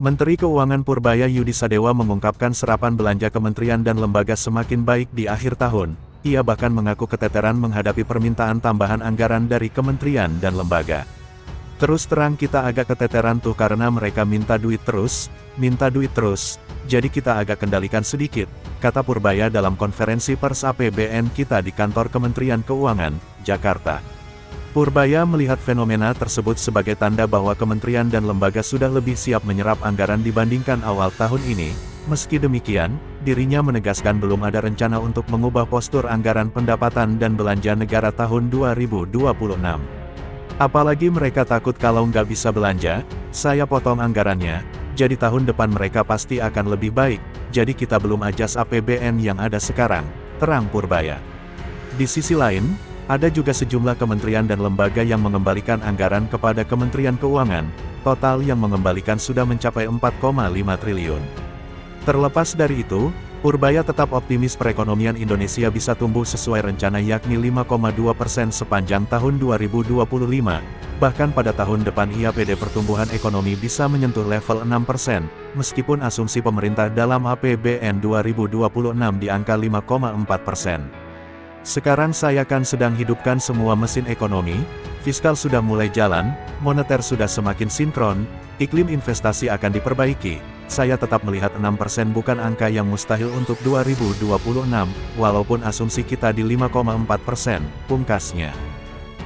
Menteri Keuangan Purbaya Yudi Sadewa mengungkapkan serapan belanja kementerian dan lembaga semakin baik di akhir tahun. Ia bahkan mengaku keteteran menghadapi permintaan tambahan anggaran dari kementerian dan lembaga. Terus terang kita agak keteteran tuh karena mereka minta duit terus, jadi kita agak kendalikan sedikit, kata Purbaya dalam konferensi pers APBN kita di kantor Kementerian Keuangan, Jakarta. Purbaya melihat fenomena tersebut sebagai tanda bahwa kementerian dan lembaga sudah lebih siap menyerap anggaran dibandingkan awal tahun ini. Meski demikian, dirinya menegaskan belum ada rencana untuk mengubah postur anggaran pendapatan dan belanja negara tahun 2026. Apalagi mereka takut kalau nggak bisa belanja, saya potong anggarannya, jadi tahun depan mereka pasti akan lebih baik, jadi kita belum adjust APBN yang ada sekarang, terang Purbaya. Di sisi lain, ada juga sejumlah kementerian dan lembaga yang mengembalikan anggaran kepada Kementerian Keuangan, total yang mengembalikan sudah mencapai 4,5 triliun. Terlepas dari itu, Purbaya tetap optimis perekonomian Indonesia bisa tumbuh sesuai rencana yakni 5,2% sepanjang tahun 2025, bahkan pada tahun depan IAPD pertumbuhan ekonomi bisa menyentuh level 6%, meskipun asumsi pemerintah dalam APBN 2026 di angka 5,4%. Sekarang saya kan sedang hidupkan semua mesin ekonomi, fiskal sudah mulai jalan, moneter sudah semakin sinkron, iklim investasi akan diperbaiki. Saya tetap melihat 6% bukan angka yang mustahil untuk 2026, walaupun asumsi kita di 5,4%, pungkasnya.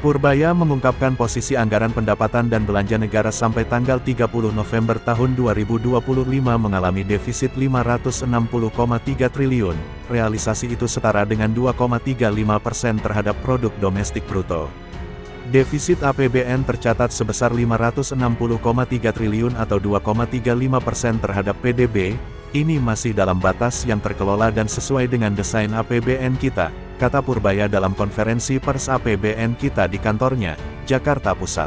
Purbaya mengungkapkan posisi anggaran pendapatan dan belanja negara sampai tanggal 30 November tahun 2025 mengalami defisit 560,3 triliun, realisasi itu setara dengan 2,35% terhadap produk domestik bruto. Defisit APBN tercatat sebesar 560,3 triliun atau 2,35% terhadap PDB, ini masih dalam batas yang terkelola dan sesuai dengan desain APBN kita, kata Purbaya dalam konferensi pers APBN kita di kantornya, Jakarta Pusat.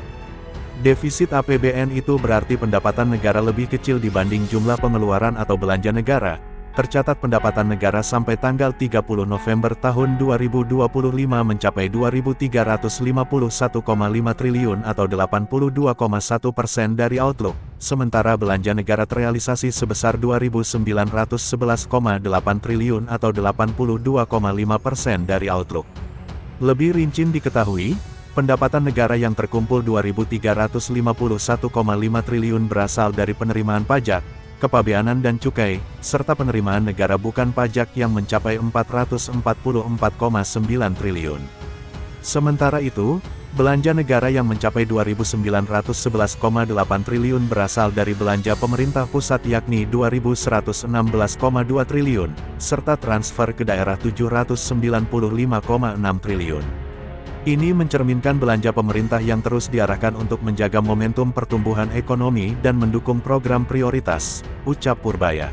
Defisit APBN itu berarti pendapatan negara lebih kecil dibanding jumlah pengeluaran atau belanja negara. Tercatat pendapatan negara sampai tanggal 30 November tahun 2025 mencapai 2.351,5 triliun atau 82,1% dari outlook, sementara belanja negara terrealisasi sebesar 2.911,8 triliun atau 82,5% dari outlook. Lebih rinci diketahui, pendapatan negara yang terkumpul 2.351,5 triliun berasal dari penerimaan pajak, kepabeanan dan cukai, serta penerimaan negara bukan pajak yang mencapai 444,9 triliun. Sementara itu, belanja negara yang mencapai 2.911,8 triliun berasal dari belanja pemerintah pusat yakni 2.116,2 triliun, serta transfer ke daerah 795,6 triliun. Ini mencerminkan belanja pemerintah yang terus diarahkan untuk menjaga momentum pertumbuhan ekonomi dan mendukung program prioritas, ucap Purbaya.